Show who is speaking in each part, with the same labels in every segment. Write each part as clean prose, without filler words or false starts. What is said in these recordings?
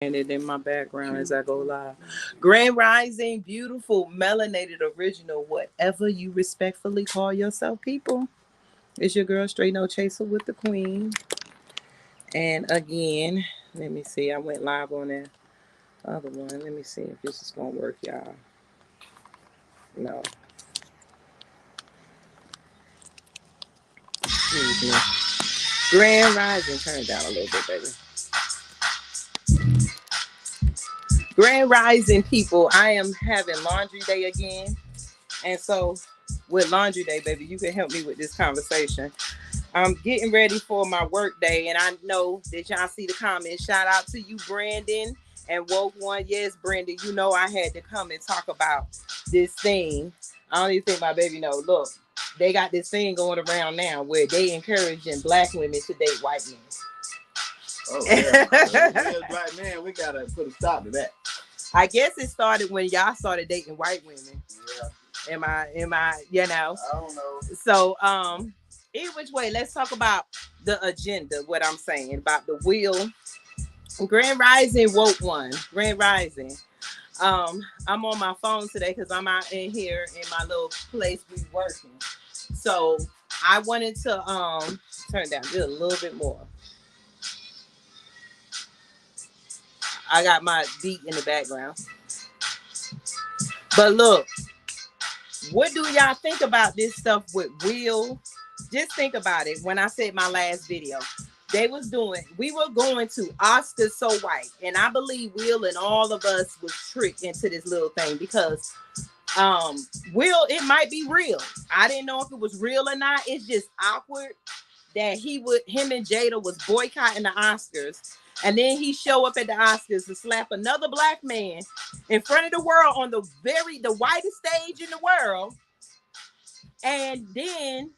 Speaker 1: And it in my background as I go live. Grand Rising, beautiful, melanated, original, whatever you respectfully call yourself, people. It's your girl, Straight No Chaser with the Queen. And again, let me see. I went live on that other one. Let me see if this is going to work, y'all. No. Excuse me. Grand Rising. Turn it down a little bit, baby. Grand Rising, people. I am having laundry day again. And so, with laundry day, baby, you can help me with this conversation. I'm getting ready for my work day, and I know that y'all see the comments. Shout out to you, Brandon and Woke One. Yes, Brandon, you know I had to come and talk about this thing. I don't even think my baby know. Look, they got this thing going around now where they encouraging black women to date white men.
Speaker 2: Oh, yeah. We as black men, we gotta put a stop to that.
Speaker 1: I guess it started when y'all started dating white women.
Speaker 2: Yeah.
Speaker 1: Am I, you know?
Speaker 2: I don't know.
Speaker 1: So, either which way, let's talk about the agenda, what I'm saying about the wheel. Grand Rising, Woke One. Grand Rising. I'm on my phone today because I'm out in here in my little place we working. So I wanted to turn it down just a little bit more. I got my beat in the background. But look, what do y'all think about this stuff with Will? Just think about it. When I said my last video, we were going to Oscar So White, and I believe Will and all of us was tricked into this little thing because Will, it might be real. I didn't know if it was real or not. It's just awkward that him and Jada was boycotting the Oscars, and then he show up at the Oscars to slap another black man in front of the world on the whitest stage in the world, and then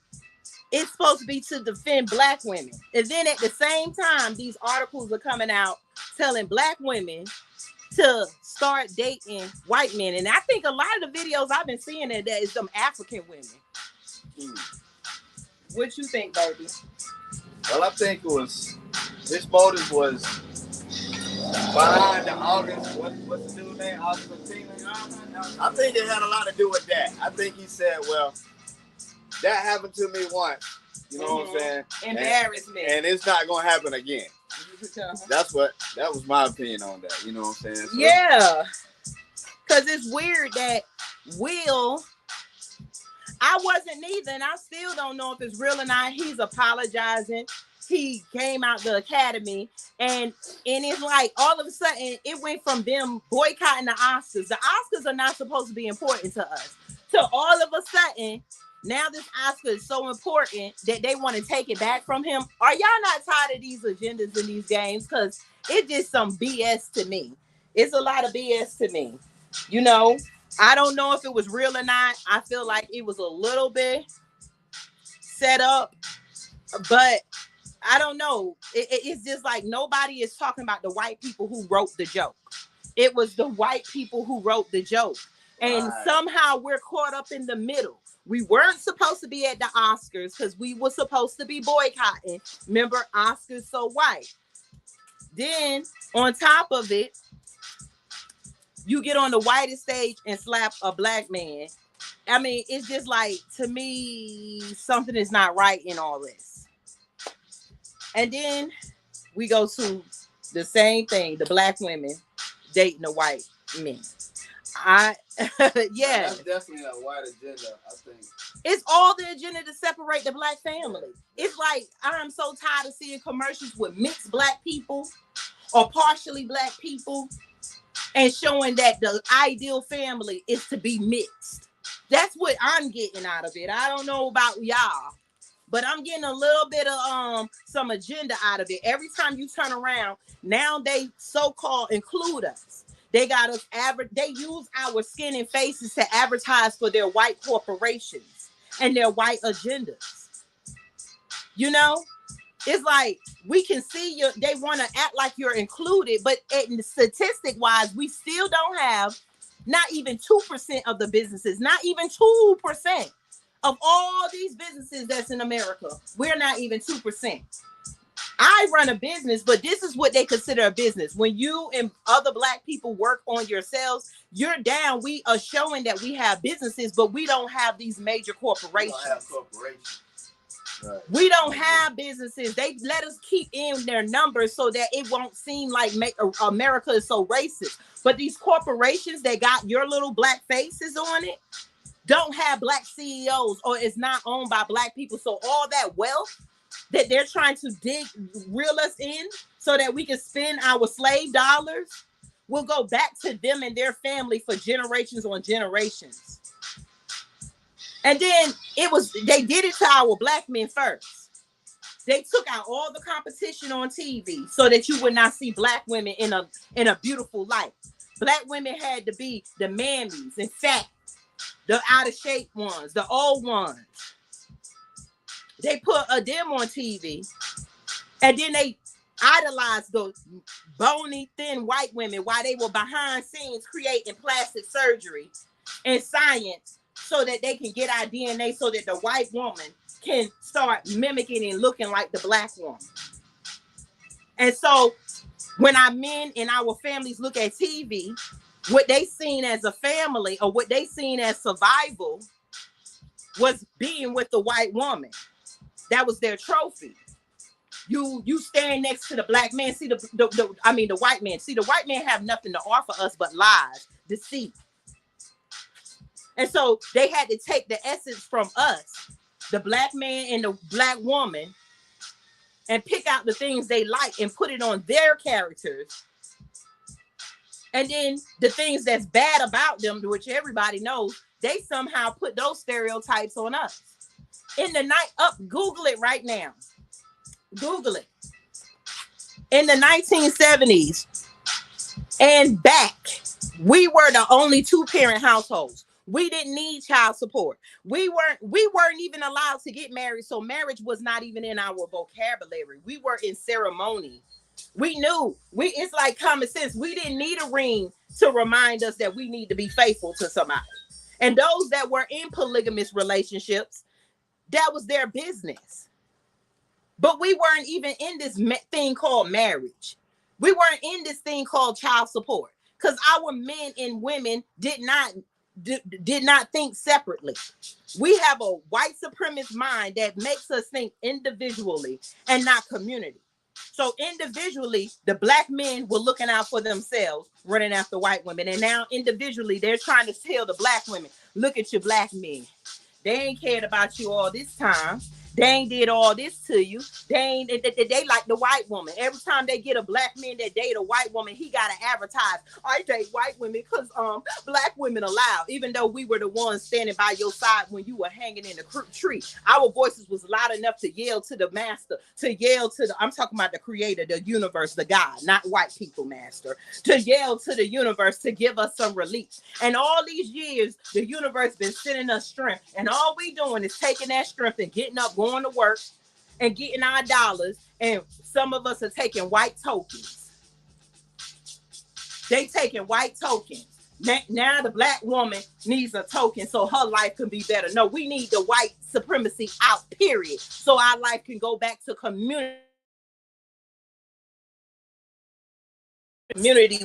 Speaker 1: it's supposed to be to defend black women. And then at the same time, these articles are coming out telling black women to start dating white men. And I think a lot of the videos I've been seeing that is some African women. What you think, baby?
Speaker 2: Well, I think his motive was behind the August, what's the dude's name? August 15th? I think it had a lot to do with that. I think he said, well, that happened to me once. You know what I'm saying?
Speaker 1: Embarrassment.
Speaker 2: And it's not going to happen again. That was my opinion on that. You know what I'm saying? So,
Speaker 1: yeah. Because it's weird that Will, I wasn't either, and I still don't know if it's real or not. He's apologizing. He came out the academy, and it's like all of a sudden it went from them boycotting the Oscars. The Oscars are not supposed to be important to us. To all of a sudden, now this Oscar is so important that they want to take it back from him. Are y'all not tired of these agendas in these games? Because it's just some BS to me. It's a lot of BS to me. You know, I don't know if it was real or not. I feel like it was a little bit set up, but I don't know. It's just like nobody is talking about the white people who wrote the joke. It was the white people who wrote the joke. And somehow we're caught up in the middle. We weren't supposed to be at the Oscars because we were supposed to be boycotting. Remember, Oscars So White. Then, on top of it, you get on the whitest stage and slap a black man. I mean, it's just like, to me, something is not right in all this. And then we go to the same thing, the black women dating the white men. Yeah.
Speaker 2: That's definitely a white agenda, I think.
Speaker 1: It's all the agenda to separate the black family. It's like, I'm so tired of seeing commercials with mixed black people or partially black people and showing that the ideal family is to be mixed. That's what I'm getting out of it. I don't know about y'all, but I'm getting a little bit of some agenda out of it. Every time you turn around, now they so-called include us. They got us they use our skin and faces to advertise for their white corporations and their white agendas. You know, it's like we can see you. They want to act like you're included, but statistic wise, we still don't have not even 2% of the businesses, not even 2% of all these businesses that's in America. We're not even 2%. I run a business, but this is what they consider a business. When you and other Black people work on yourselves, you're down. We are showing that we have businesses, but we don't have these major corporations.
Speaker 2: We don't have corporations. Right.
Speaker 1: We don't have businesses. They let us keep in their numbers so that it won't seem like America is so racist. But these corporations that got your little Black faces on it don't have Black CEOs, or is not owned by Black people. So all that wealth that they're trying to reel us in so that we can spend our slave dollars will go back to them and their family for generations on generations. And then they did it to our Black men first. They took out all the competition on TV so that you would not see Black women in a beautiful light. Black women had to be the mammies, in fact, the out of shape ones, the old ones. They put them on TV, and then they idolized those bony, thin white women while they were behind scenes creating plastic surgery and science so that they can get our DNA so that the white woman can start mimicking and looking like the Black woman. And so when our men and our families look at TV, what they seen as a family or what they seen as survival was being with the white woman. That was their trophy. You stand next to the Black man. See the white man. See, the white man have nothing to offer us but lies, deceit. And so they had to take the essence from us, the Black man and the Black woman, and pick out the things they like and put it on their characters. And then the things that's bad about them, which everybody knows, they somehow put those stereotypes on us. In the night, Google it right now. Google it. In the 1970s and back, we were the only two-parent households. We didn't need child support. We weren't even allowed to get married, so marriage was not even in our vocabulary. We were in ceremony. We knew. It's like common sense. We didn't need a ring to remind us that we need to be faithful to somebody. And those that were in polygamous relationships, that was their business. But we weren't even in this thing called marriage. We weren't in this thing called child support because our men and women did not think separately. We have a white supremacist mind that makes us think individually and not community. So individually, the Black men were looking out for themselves, running after white women. And now individually, they're trying to tell the Black women, look at your Black men. They ain't cared about you all this time. They ain't did all this to you. They like the white woman. Every time they get a Black man that date a white woman, he gotta advertise, I date white women because Black women allowed. Even though we were the ones standing by your side when you were hanging in the tree, our voices was loud enough to yell to the master, to yell to the, I'm talking about the creator, the universe, the God, not white people, master, to yell to the universe to give us some relief. And all these years, the universe been sending us strength, and all we doing is taking that strength and getting up, going to work and getting our dollars, and some of us are taking white tokens. They taking white tokens. Now the Black woman needs a token so her life can be better. No, we need the white supremacy out, period, so our life can go back to community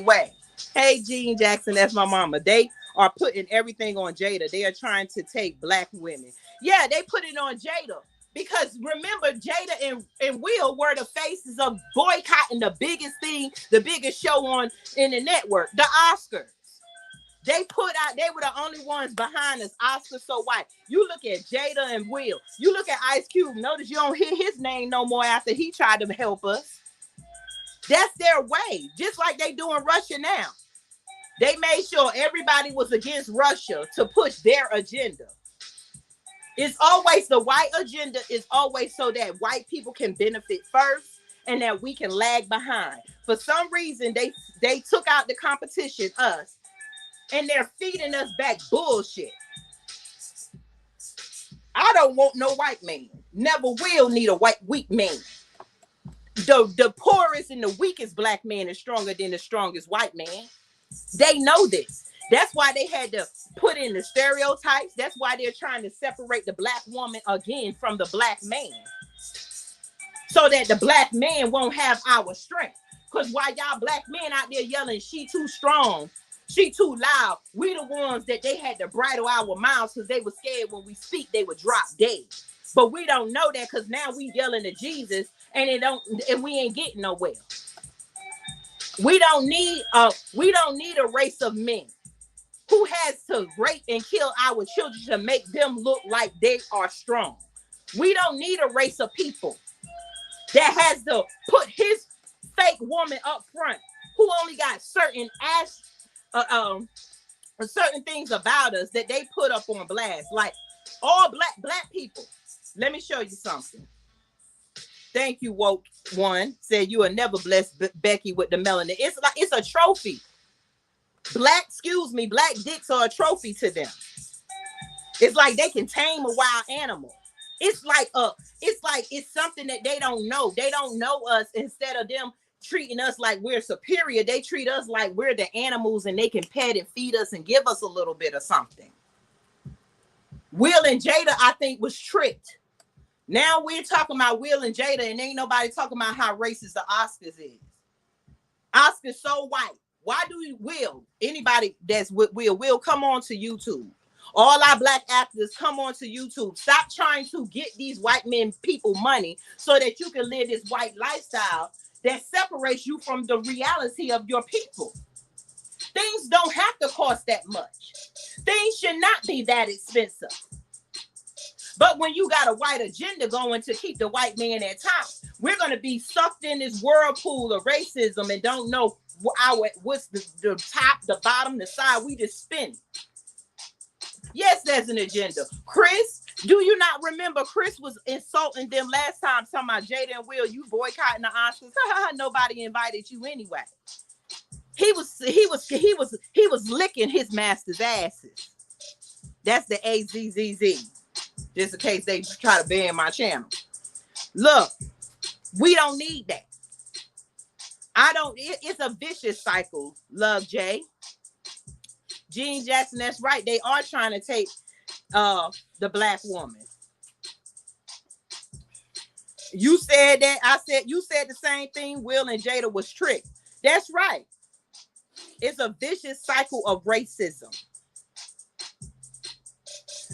Speaker 1: way. Hey, Jean Jackson, that's my mama. They are putting everything on Jada. They are trying to take Black women. Yeah, they put it on Jada. Because remember, Jada and Will were the faces of boycotting the biggest thing, the biggest show on in the network, the Oscars. They were the only ones behind us, Oscar So White. You look at Jada and Will. You look at Ice Cube. Notice you don't hear his name no more after he tried to help us. That's their way. Just like they do in Russia now. They made sure everybody was against Russia to push their agenda. It's always the white agenda is always so that white people can benefit first and that we can lag behind. For some reason, they took out the competition, us, and they're feeding us back bullshit. I don't want no white man. Never will need a weak man. The poorest and the weakest Black man is stronger than the strongest white man. They know this. That's why they had to put in the stereotypes. That's why they're trying to separate the Black woman again from the Black man. so that the black man won't have our strength. Because while y'all black men out there yelling, she too strong, she too loud, we the ones that they had to bridle our mouths because they were scared when we speak, they would drop dead. But we don't know that because now we yelling to Jesus and we ain't getting nowhere. We don't need a race of men who has to rape and kill our children to make them look like they are strong. We don't need a race of people that has to put his fake woman up front who only got certain certain things about us that they put up on blast. Like all black people. Let me show you something. Thank you, woke one. Said you will never bless Becky with the melanin. It's like it's a trophy. Black dicks are a trophy to them. It's like they can tame a wild animal. It's something that they don't know. They don't know us. Instead of them treating us like we're superior, they treat us like we're the animals and they can pet and feed us and give us a little bit of something. Will and Jada, I think, was tricked. Now we're talking about Will and Jada, and ain't nobody talking about how racist the Oscars is. Oscars so white. Why do anybody that's with Will come on to YouTube? All our black actors come on to YouTube. Stop trying to get these white men people money so that you can live this white lifestyle that separates you from the reality of your people. Things don't have to cost that much. Things should not be that expensive. But when you got a white agenda going to keep the white man at top, we're going to be sucked in this whirlpool of racism and don't know what's the top, the bottom, the side. We just spin. Yes, there's an agenda. Chris, do you not remember Chris was insulting them last time, talking about Jada and Will, you boycotting the Oscars? Nobody invited you anyway. He was licking his master's asses. That's the AZZZ. Just in case they try to ban my channel. Look, we don't need that. It's a vicious cycle, Love J. Gene Jackson, that's right. They are trying to take the black woman. You said that. You said the same thing. Will and Jada was tricked. That's right. It's a vicious cycle of racism.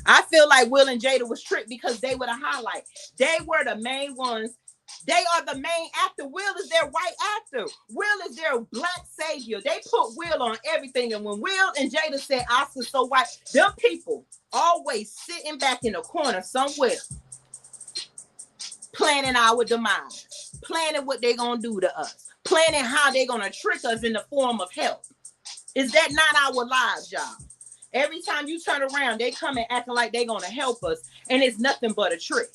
Speaker 1: I feel like Will and Jada was tricked because they were the highlight. They were the main ones. They are the main actor. Will is their white actor. Will is their black savior. They put Will on everything. And when Will and Jada said Oscar's so white, them people always sitting back in a corner somewhere, planning our demise, planning what they're going to do to us, planning how they're going to trick us in the form of help. Is that not our lives, y'all? Every time you turn around, they come and acting like they're going to help us. And it's nothing but a trick.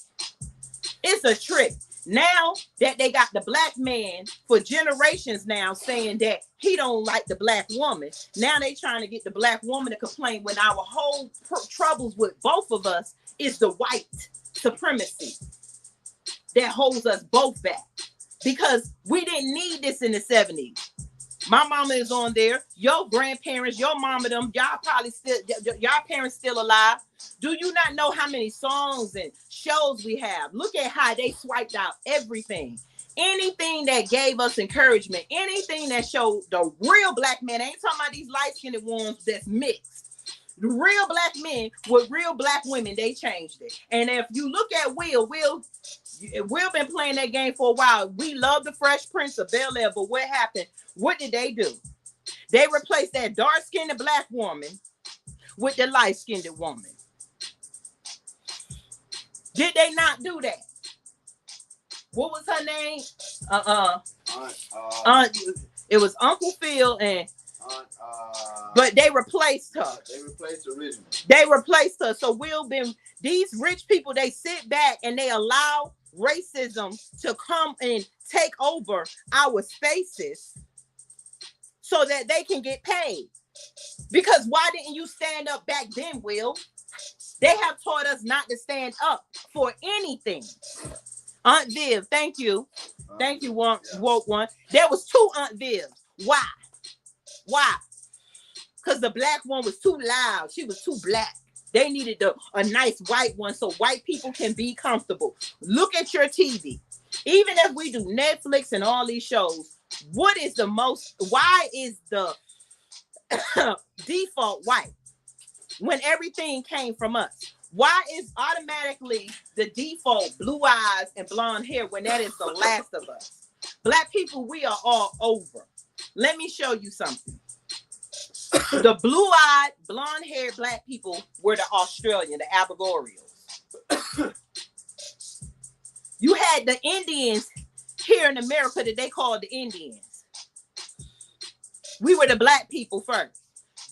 Speaker 1: It's a trick. Now that they got the black man for generations now saying that he don't like the black woman. Now they trying to get the black woman to complain when our whole troubles with both of us is the white supremacy that holds us both back. Because we didn't need this in the 70s. My mama is on there. Your grandparents, your mama, them, y'all probably still, y'all parents still alive. Do you not know how many songs and shows we have? Look at how they swiped out everything. Anything that gave us encouragement, anything that showed the real black men. I ain't talking about these light-skinned ones that's mixed. The real black men with real black women, they changed it. And if you look at Will been playing that game for a while. We love the Fresh Prince of Bel-Air, but what happened? What did they do? They replaced that dark-skinned black woman with the light-skinned woman. Did they not do that? What was her name? It was Uncle Phil and but they replaced her.
Speaker 2: They replaced the original.
Speaker 1: They replaced her. So these rich people, they sit back and they allow racism to come and take over our spaces so that they can get paid. Because why didn't you stand up back then, Will? They have taught us not to stand up for anything. Aunt Viv, thank you. Thank you, woke one. There was 2 Aunt Vivs. Why? Because the black one was too loud. She was too black. They needed a nice white one so white people can be comfortable. Look at your TV. Even if we do Netflix and all these shows, why is the default white when everything came from us? Why is automatically the default blue eyes and blonde hair when that is the last of us? Black people, we are all over. Let me show you something. The blue-eyed, blonde-haired black people were the Australian, the Aboriginals. You had the Indians here in America that they called the Indians. We were the black people first.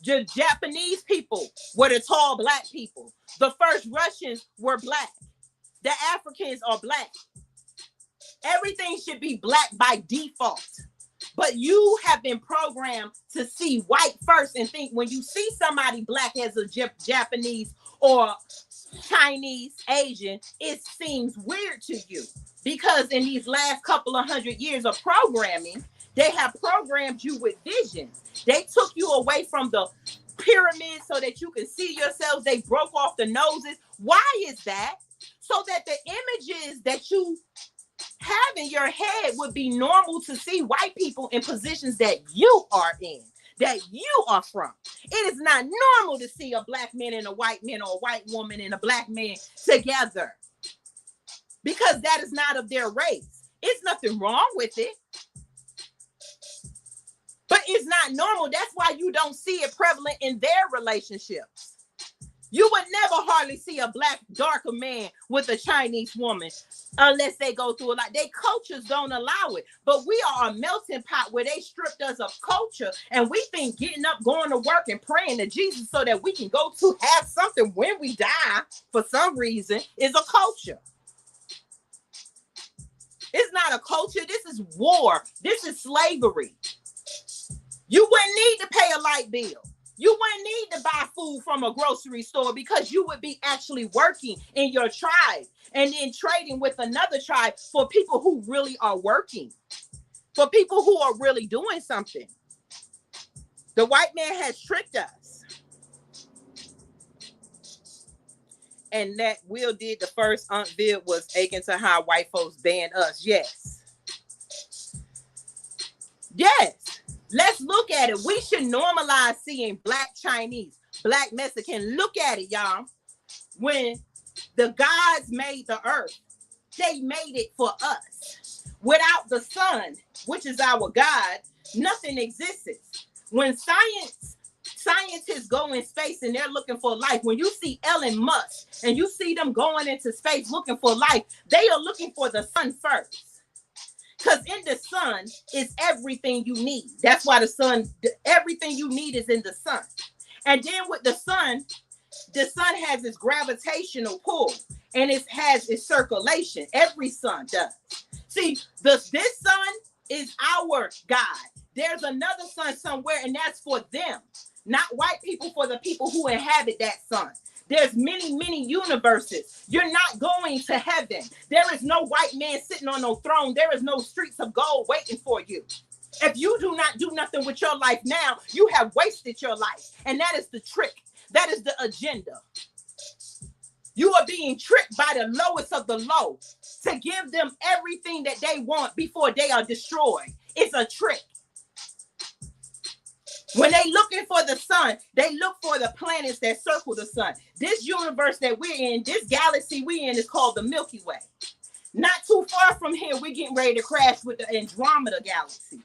Speaker 1: The Japanese people were the tall black people. The first Russians were black. The Africans are black. Everything should be black by default. But you have been programmed to see white first and think when you see somebody black as a Japanese or Chinese, Asian, it seems weird to you. Because in these last couple of 100 years of programming, they have programmed you with visions. They took you away from the pyramids so that you can see yourselves. They broke off the noses. Why is that? So that the images that you have in your head would be normal to see white people in positions that you are in, that you are from. It is not normal to see a black man and a white man or a white woman and a black man together because that is not of their race. It's nothing wrong with it, but it's not normal. That's why you don't see it prevalent in their relationships. You would never hardly see a black, darker man with a Chinese woman unless they go through a lot. Their cultures don't allow it. But we are a melting pot where they stripped us of culture. And we think getting up, going to work and praying to Jesus so that we can go to have something when we die for some reason is a culture. It's not a culture. This is war. This is slavery. You wouldn't need to pay a light bill. You wouldn't need to buy food from a grocery store because you would be actually working in your tribe and then trading with another tribe for people who really are working, for people who are really doing something. The white man has tricked us. And that Will did the first Aunt Viv was aching to how white folks banned us. Yes. Yes. Let's look at it. We should normalize seeing black Chinese, black Mexican. Look at it, y'all. When the gods made the earth, they made it for us. Without the sun, which is our God, nothing exists. When scientists go in space and they're looking for life, when you see Elon Musk and you see them going into space looking for life, they are looking for the sun first. Because in the sun is everything you need. That's why the sun, everything you need is in the sun. And then with the sun has its gravitational pull and it has its circulation. Every sun does. See, this sun is our God. There's another sun somewhere, and that's for them. Not white people, for the people who inhabit that sun. There's many, many universes. You're not going to heaven. There is no white man sitting on no throne. There is no streets of gold waiting for you. If you do not do nothing with your life now, you have wasted your life. And that is the trick. That is the agenda. You are being tricked by the lowest of the low to give them everything that they want before they are destroyed. It's a trick. When they looking for the sun, they look for the planets that circle the sun. This universe that we're in, this galaxy we're in is called the Milky Way. Not too far from here, we're getting ready to crash with the Andromeda galaxy.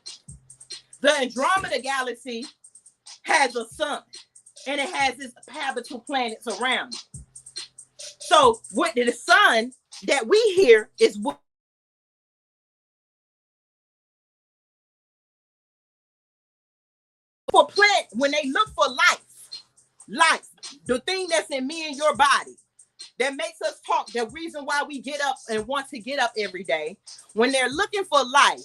Speaker 1: The Andromeda galaxy has a sun, and it has its habitable planets around it. So with the sun that we hear is what for plant when they look for life, the thing that's in me and your body that makes us talk, the reason why we get up and want to get up every day, when they're looking for life,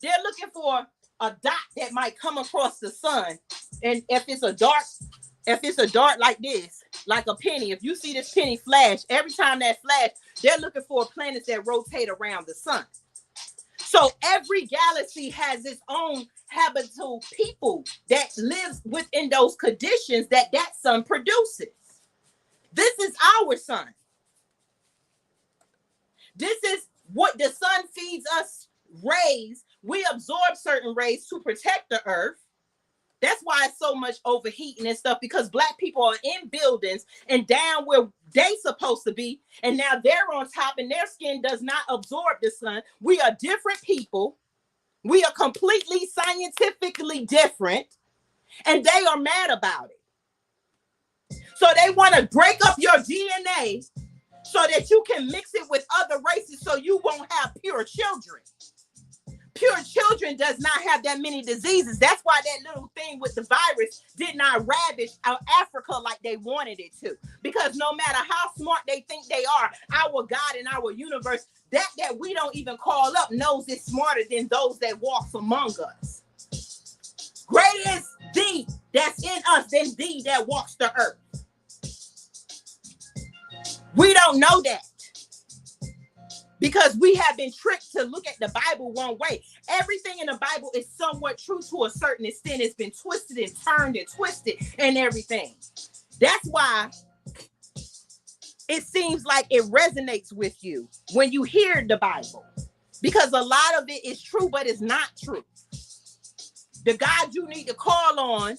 Speaker 1: they're looking for a dot that might come across the sun. And if it's a dart like this, like a penny, if you see this penny flash, every time that flash, they're looking for planets that rotate around the sun. So every galaxy has its own habitable people that lives within those conditions that sun produces. This is our sun. This is What the sun feeds us rays, we absorb certain rays to protect the earth. That's why it's so much overheating and stuff, because Black people are in buildings and down where they supposed to be, and now they're on top and their skin does not absorb the sun. We are different people. We are completely scientifically different, and they are mad about it. So they want to break up your DNA so that you can mix it with other races so you won't have pure children. Pure children does not have that many diseases. That's why that little thing with the virus did not ravage Africa like they wanted it to. Because no matter how smart they think they are, our God and our universe, that we don't even call up, knows it's smarter than those that walks among us. Greater is thee that's in us than thee that walks the earth. We don't know that, because we have been tricked to look at the Bible one way. Everything in the Bible is somewhat true to a certain extent. It's been twisted and turned and twisted and everything. That's why it seems like it resonates with you when you hear the Bible, because a lot of it is true, but it's not true. The God you need to call on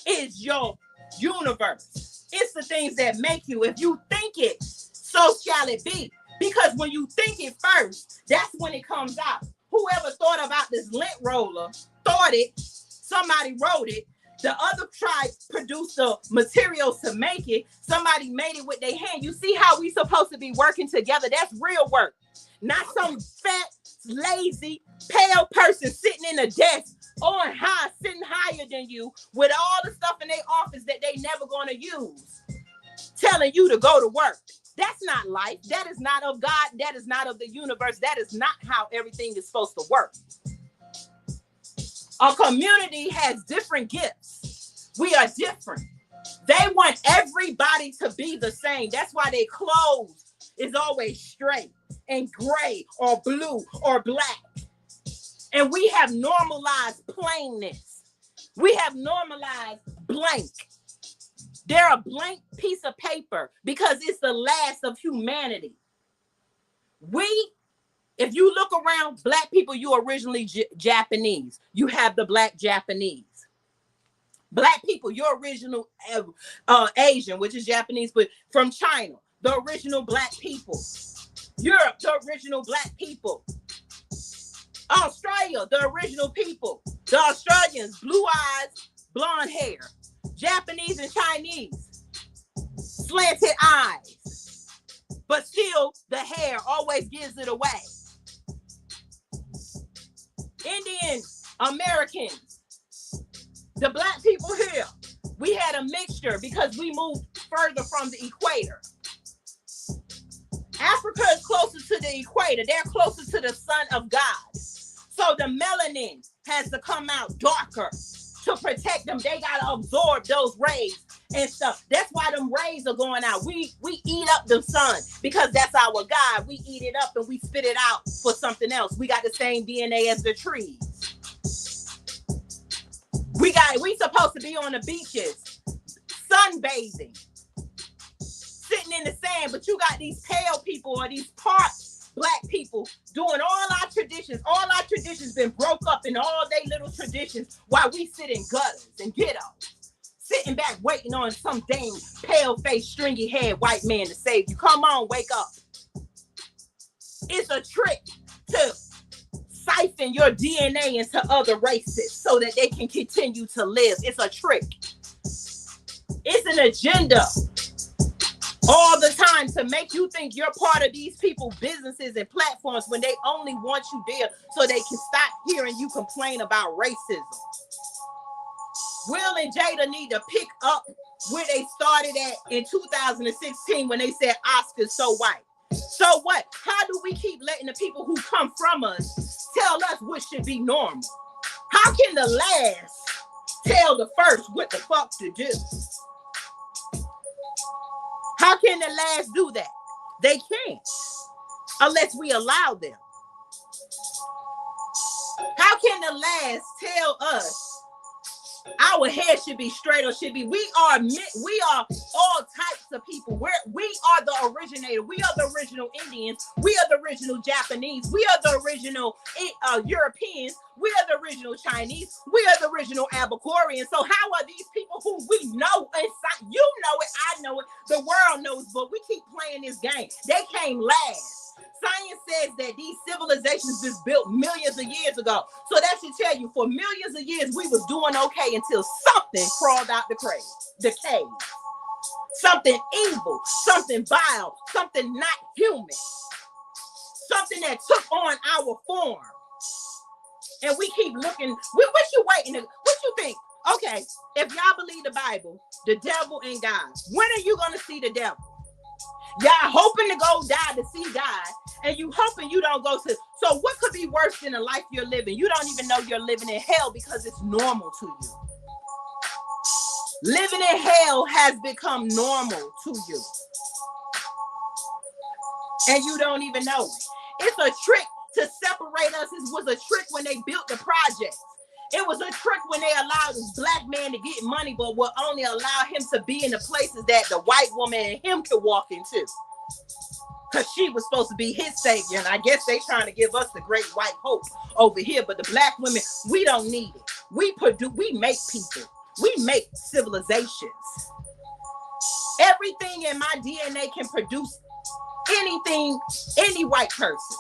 Speaker 1: is your universe. It's the things that make you. If you think it, so shall it be. Because when you think it first, that's when it comes out. Whoever thought about this lint roller thought it, somebody wrote it, the other tribe produced the materials to make it, somebody made it with their hand. You see how we supposed to be working together? That's real work. Not some fat, lazy, pale person sitting in a desk on high, sitting higher than you with all the stuff in their office that they never going to use, telling you to go to work. That's not life. That is not of God. That is not of the universe. That is not how everything is supposed to work. A community has different gifts. We are different. They want everybody to be the same. That's why their clothes is always straight and gray or blue or black. And we have normalized plainness. We have normalized blank. They're a blank piece of paper because it's the last of humanity. If you look around, Black people, you originally Japanese. You have the Black Japanese. Black people, you're original Asian, which is Japanese, but from China, the original Black people. Europe, the original Black people. Australia, the original people. The Australians, blue eyes, blonde hair. Japanese and Chinese, slanted eyes, but still the hair always gives it away. Indian Americans, the Black people here, we had a mixture because we moved further from the equator. Africa is closer to the equator. They're closer to the Son of God. So the melanin has to come out darker. To protect them, they gotta absorb those rays and stuff. That's why them rays are going out. We eat up the sun because that's our God. We eat it up and we spit it out for something else. We got the same DNA as the trees. We supposed to be on the beaches, sunbathing, sitting in the sand, but you got these pale people or these part Black people doing all our traditions. All our traditions been broke up in all they little traditions while we sit in gutters and ghettos, sitting back waiting on some dang pale-faced, stringy-haired white man to save you. Come on, wake up. It's a trick to siphon your DNA into other races so that they can continue to live. It's a trick. It's an agenda. All the time to make you think you're part of these people's businesses and platforms when they only want you there so they can stop hearing you complain about racism. Will and Jada need to pick up where they started at in 2016 when they said Oscar's so white. So what? How do we keep letting the people who come from us tell us what should be normal? How can the last tell the first what the fuck to do? How can the last do that? They can't, unless we allow them. How can the last tell us our hair should be straight, or should be. We are all types of people. We are the originator. We are the original Indians. We are the original Japanese. We are the original Europeans. We are the original Chinese. We are the original Abakorians. So how are these people who we know inside? You know it, I know it, the world knows, but we keep playing this game. They came last. Science says that these civilizations was built millions of years ago. So that should tell you, for millions of years, we was doing okay until something crawled out the cave. Something evil, something vile, something not human. Something that took on our form. And we keep looking. What you waiting? What you think? Okay, if y'all believe the Bible, the devil and God, when are you going to see the devil? Y'all hoping to go die to see God, and you hoping you don't go to. So what could be worse than the life you're living? You don't even know you're living in hell because it's normal to you. Living in hell has become normal to you, and you don't even know it. It's a trick to separate us. It was a trick when they built the project. It was a trick when they allowed this black man to get money, but will only allow him to be in the places that the white woman and him could walk into. Because she was supposed to be his savior. And I guess they trying to give us the great white hope over here. But the black women, we don't need it. We make people. We make civilizations. Everything in my DNA can produce anything, any white person.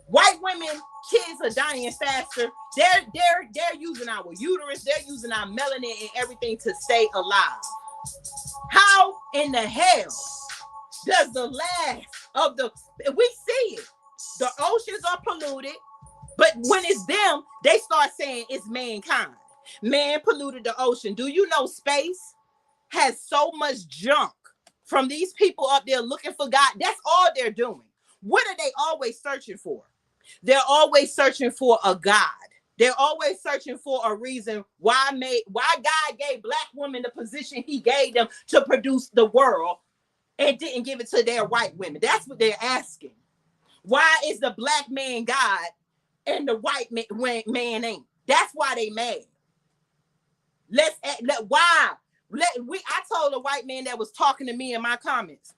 Speaker 1: White women, kids are dying faster. They're using our uterus, they're using our melanin and everything to stay alive. How in the hell does the last of the, we see it. The oceans are polluted, but when it's them, they start saying it's mankind. Man polluted the ocean. Do you know space has so much junk from these people up there looking for God? That's all they're doing. What are they always searching for? They're always searching for a God. They're always searching for a reason why God gave black women the position he gave them to produce the world and didn't give it to their white women. That's what they're asking. Why is the black man God and the white man ain't? That's why they mad. I told a white man that was talking to me in my comments,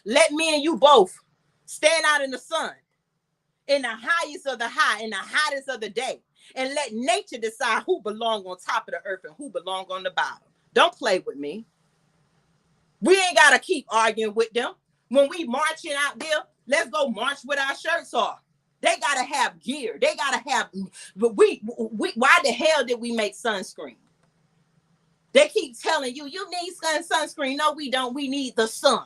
Speaker 1: let me and you both stand out in the sun, in the highest of the high, in the hottest of the day, and let nature decide who belong on top of the earth and who belong on the bottom. Don't play with me. We ain't got to keep arguing with them. When we marching out there, let's go march with our shirts off. They got to have gear. They got to have, why the hell did we make sunscreen? They keep telling you need sunscreen. No, we don't. We need the sun.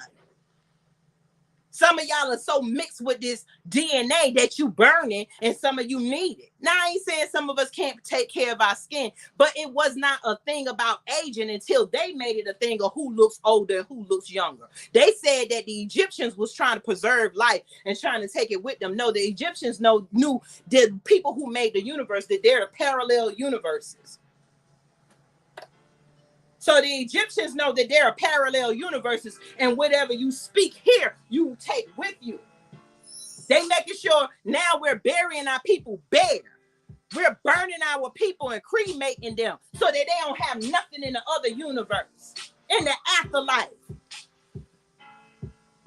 Speaker 1: Some of y'all are so mixed with this DNA that you burning, and some of you need it. Now, I ain't saying some of us can't take care of our skin, but it was not a thing about aging until they made it a thing of who looks older and who looks younger. They said that the Egyptians was trying to preserve life and trying to take it with them. No, the Egyptians knew the people who made the universe, that there are parallel universes. So the Egyptians know that there are parallel universes, and whatever you speak here, you take with you. They making sure now we're burying our people bare. We're burning our people and cremating them so that they don't have nothing in the other universe, in the afterlife.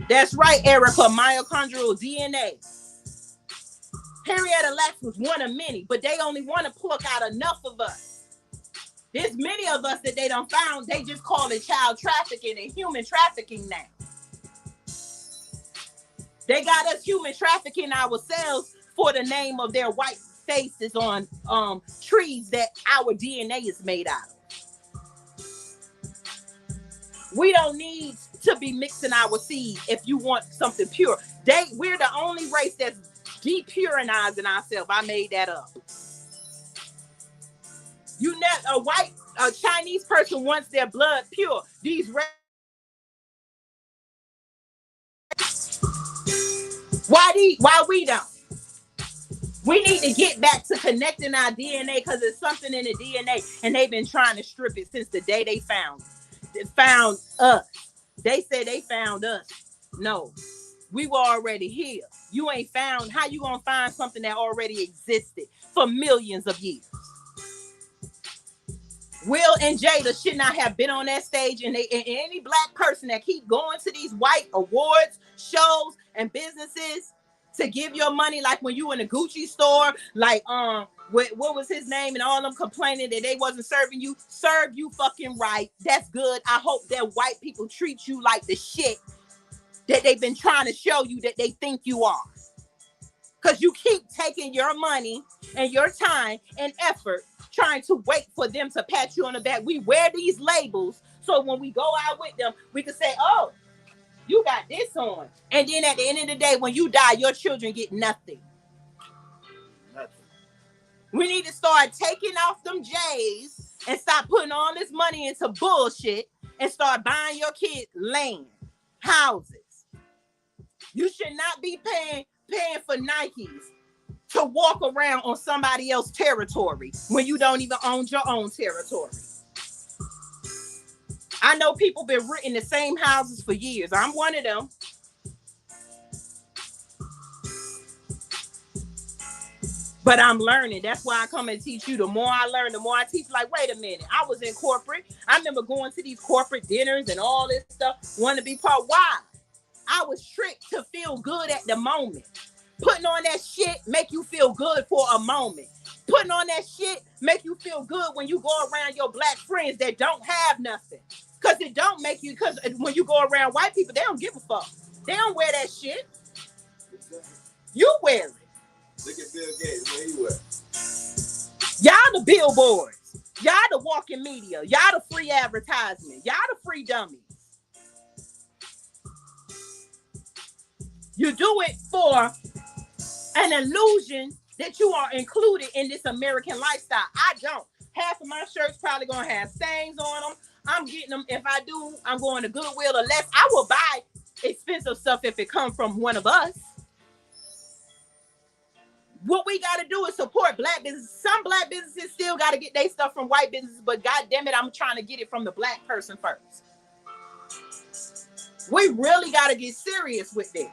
Speaker 1: That's right, Erica, mitochondrial DNA. Henrietta Lacks was one of many, but they only want to pluck out enough of us. There's many of us that they done found. They just call it child trafficking and human trafficking now. They got us human trafficking ourselves for the name of their white faces on trees that our DNA is made out of. We don't need to be mixing our seed if you want something pure. We're the only race that's depurinizing ourselves. I made that up. A Chinese person wants their blood pure. Why we don't? We need to get back to connecting our DNA because there's something in the DNA, and they've been trying to strip it since the day they found us. They said they found us. No, we were already here. You ain't found. How you gonna find something that already existed for millions of years? Will and Jada should not have been on that stage, and any black person that keep going to these white awards, shows, and businesses to give your money, like when you in a Gucci store, like what was his name, and all them complaining that they wasn't serving you, serve you fucking right. That's good. I hope that white people treat you like the shit that they've been trying to show you that they think you are. Because you keep taking your money and your time and effort trying to wait for them to pat you on the back. We wear these labels so when we go out with them, we can say, oh, you got this on. And then at the end of the day, when you die, your children get nothing. Nothing. We need to start taking off them J's and stop putting all this money into bullshit and start buying your kids land, houses. You should not be paying for Nikes to walk around on somebody else's territory when you don't even own your own territory. I know people been renting the same houses for years. I'm one of them. But I'm learning. That's why I come and teach you. The more I learn, the more I teach. Like, wait a minute. I was in corporate. I remember going to these corporate dinners and all this stuff. Want to be part. Why? I was tricked to feel good at the moment. Putting on that shit make you feel good for a moment. Putting on that shit make you feel good when you go around your black friends that don't have nothing. Because it don't make you, because when you go around white people, they don't give a fuck. They don't wear that shit. You wear it.
Speaker 2: Look at Bill Gates, what he wear.
Speaker 1: Y'all the billboards. Y'all the walking media. Y'all the free advertisement. Y'all the free dummies. You do it for an illusion that you are included in this American lifestyle. I don't. Half of my shirts probably gonna have stains on them. I'm getting them. If I do, I'm going to Goodwill or less. I will buy expensive stuff if it comes from one of us. What we got to do is support black businesses. Some black businesses still got to get their stuff from white businesses, but God damn it, I'm trying to get it from the black person first. We really got to get serious with this.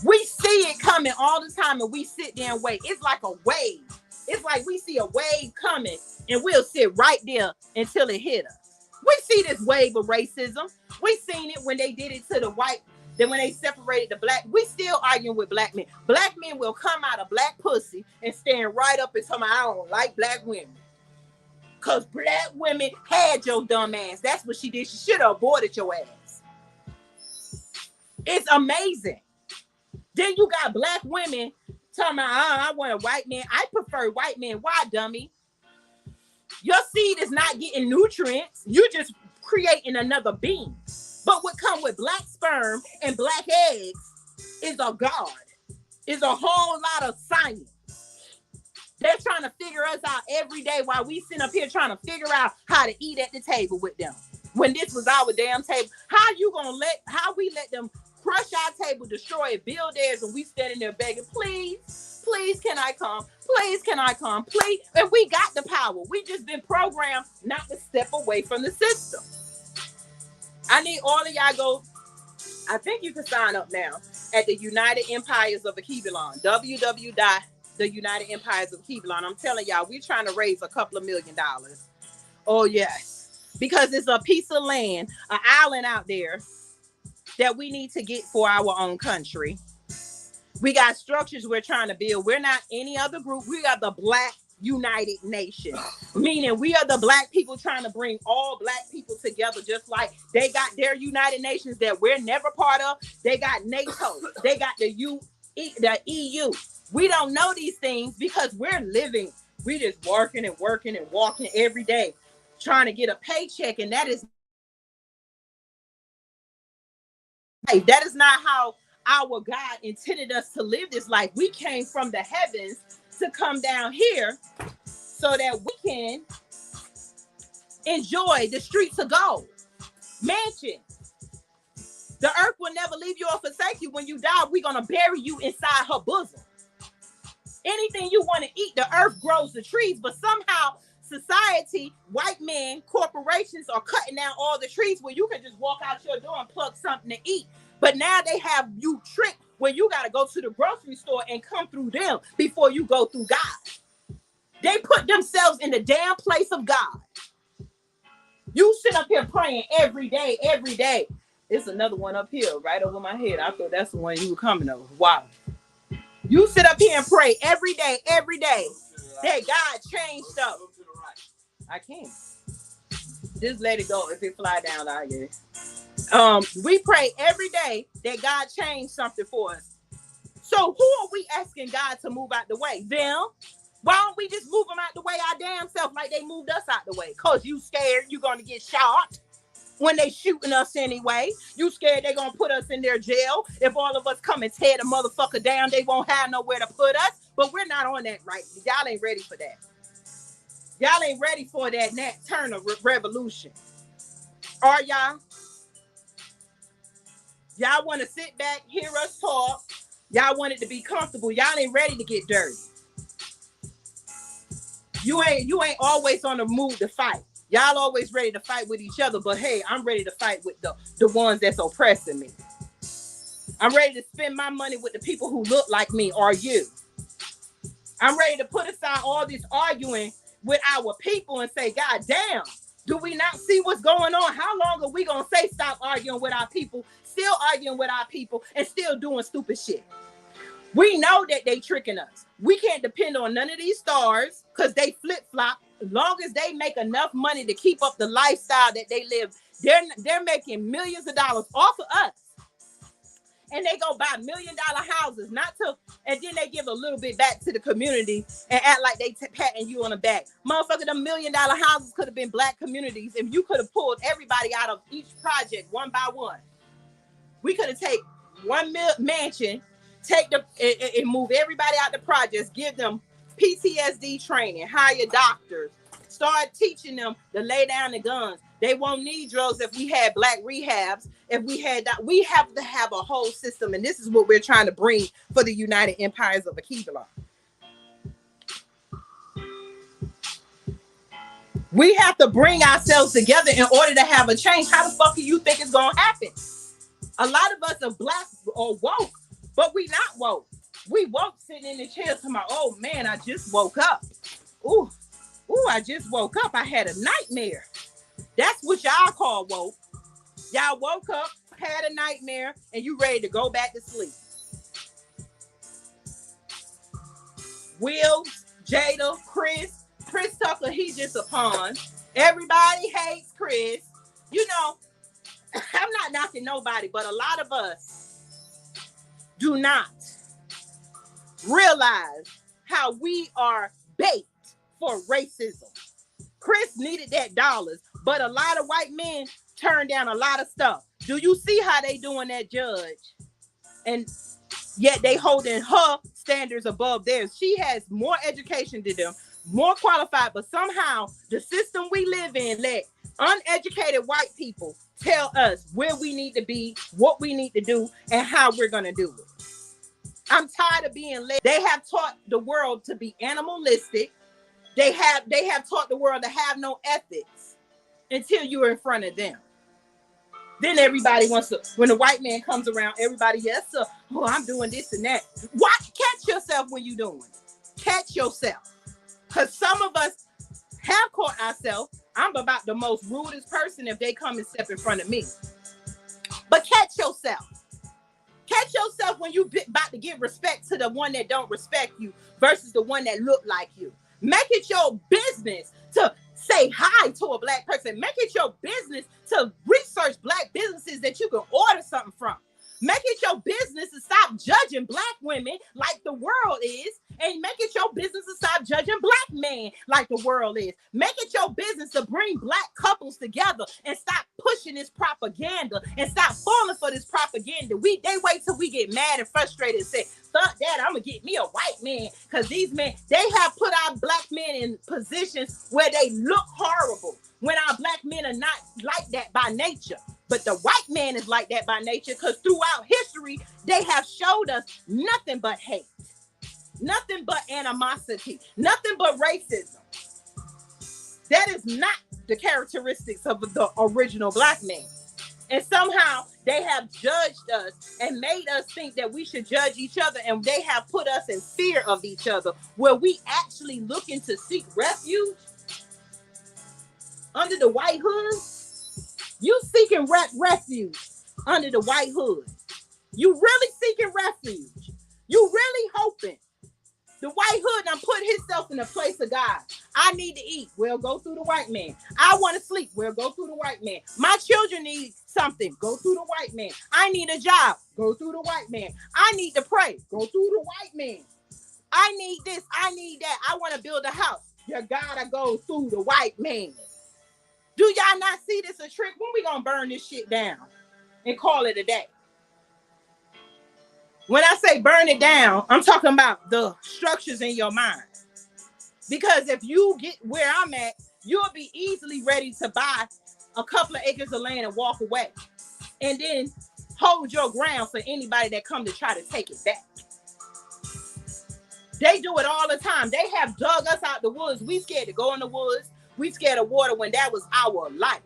Speaker 1: We see it coming all the time and we sit there and wait. It's like a wave. It's like we see a wave coming and we'll sit right there until it hit us. We see this wave of racism. We seen it when they did it to the white. Then when they separated the black, we still arguing with black men. Black men will come out of black pussy and stand right up and tell me, I don't like black women. Because black women had your dumb ass. That's what she did. She should have aborted your ass. It's amazing. Then you got black women talking about, I want a white man. I prefer white men. Why, dummy? Your seed is not getting nutrients. You're just creating another being. But what come with black sperm and black eggs is a god. Is a whole lot of science. They're trying to figure us out every day while we sit up here trying to figure out how to eat at the table with them. When this was our damn table. How we let them crush our table, destroy it, build theirs, and we standing there begging, please, please, can I come? Please, can I come? Please. And we got the power. We just been programmed not to step away from the system. I need all of y'all go. I think you can sign up now at the United Empires of Akebulon. www.theunitedempires of Akebulon. I'm telling y'all, we're trying to raise a couple of $1 million. Oh, yes. Because it's a piece of land, an island out there that we need to get for our own country. We got structures we're trying to build. We're not any other group. We are the Black United Nation, meaning we are the black people trying to bring all black people together, just like they got their United Nations that we're never part of. They got NATO. They got the EU. We don't know these things because we're living. We just working and working and walking every day, trying to get a paycheck, and that is not how our God intended us to live this life. We came from the heavens to come down here so that we can enjoy the streets of gold. Mansion. The earth will never leave you or forsake you. When you die, we're going to bury you inside her bosom. Anything you want to eat, the earth grows the trees, but somehow society, white men, corporations are cutting down all the trees where you can just walk out your door and pluck something to eat. But now they have you tricked where you got to go to the grocery store and come through them before you go through God. They put themselves in the damn place of God. You sit up here praying every day, every day. It's another one up here right over my head. I thought that's the one you were coming over. Wow. You sit up here and pray every day that God changed stuff. I can't. Just let it go. If it fly down, I guess. We pray every day that God changed something for us. So who are we asking God to move out the way? Them. Why don't we just move them out the way our damn self like they moved us out the way? Because you scared you're going to get shot when they shooting us anyway. You scared they're going to put us in their jail. If all of us come and tear the motherfucker down, they won't have nowhere to put us. But we're not on that right. Y'all ain't ready for that. Y'all ain't ready for that Nat Turner revolution. Are y'all? Y'all want to sit back, hear us talk. Y'all want it to be comfortable. Y'all ain't ready to get dirty. You ain't always on the move to fight. Y'all always ready to fight with each other, but hey, I'm ready to fight with the ones that's oppressing me. I'm ready to spend my money with the people who look like me or you. I'm ready to put aside all this arguing with our people and say, God damn, do we not see what's going on? How long are we going to say stop arguing with our people, still arguing with our people, and still doing stupid shit? We know that they tricking us. We can't depend on none of these stars because they flip-flop. As long as they make enough money to keep up the lifestyle that they live, they're making millions of dollars off of us. And they go buy $1 million houses, and then they give a little bit back to the community and act like they patting you on the back. Motherfucker, the $1 million houses could have been black communities if you could have pulled everybody out of each project one by one. We could have taken one mansion, and move everybody out the projects, give them PTSD training, hire doctors, start teaching them to lay down the guns. They won't need drugs if we had black rehabs. If we had that, we have to have a whole system, and this is what we're trying to bring for the United Empires of Akiva. We have to bring ourselves together in order to have a change. How the fuck do you think it's gonna happen? A lot of us are black or woke, but we not woke. We woke sitting in the chair talking about, oh man, I just woke up. Ooh, I just woke up. I had a nightmare. That's what y'all call woke. Y'all woke up, had a nightmare, and you ready to go back to sleep. Will, Jada, Chris Tucker, he just a pawn. Everybody hates Chris. You know, I'm not knocking nobody, but a lot of us do not realize how we are bait for racism. Chris needed that dollars, but a lot of white men turned down a lot of stuff. Do you see how they doing that judge? And yet they holding her standards above theirs. She has more education than them, more qualified, but somehow the system we live in let uneducated white people tell us where we need to be, what we need to do, and how we're going to do it. I'm tired of being led. They have taught the world to be animalistic. They have taught the world to have no ethics until you're in front of them. Then everybody wants to, when the white man comes around, everybody, yes, sir, oh, I'm doing this and that. Catch yourself when you're doing it. Catch yourself. Because some of us have caught ourselves. I'm about the most rudest person if they come and step in front of me. But catch yourself. Catch yourself when you about to give respect to the one that don't respect you versus the one that look like you. Make it your business to say hi to a black person. Make it your business to research black businesses that you can order something from. Make it your business to stop judging black women like the world is, and make it your business to stop judging black men like the world is. Make it your business to bring black couples together and stop pushing this propaganda and stop falling for this propaganda. They wait till we get mad and frustrated and say, fuck that, I'm gonna get me a white man, because these men, they have put our black men in positions where they look horrible when our black men are not like that by nature. But the white man is like that by nature, because throughout history, they have showed us nothing but hate, nothing but animosity, nothing but racism. That is not the characteristics of the original black man. And somehow they have judged us and made us think that we should judge each other. And they have put us in fear of each other, where we actually looking to seek refuge under the white hood. You seeking refuge under the white hood. You really seeking refuge. You really hoping. The white hood done put himself in the place of God. I need to eat. Well, go through the white man. I want to sleep. Well, go through the white man. My children need something. Go through the white man. I need a job. Go through the white man. I need to pray. Go through the white man. I need this. I need that. I want to build a house. You gotta go through the white man. Do y'all not see this a trick? When we gonna burn this shit down and call it a day? When I say burn it down, I'm talking about the structures in your mind. Because if you get where I'm at, you'll be easily ready to buy a couple of acres of land and walk away. And then hold your ground for anybody that come to try to take it back. They do it all the time. They have dug us out the woods. We scared to go in the woods. We scared of water when that was our life.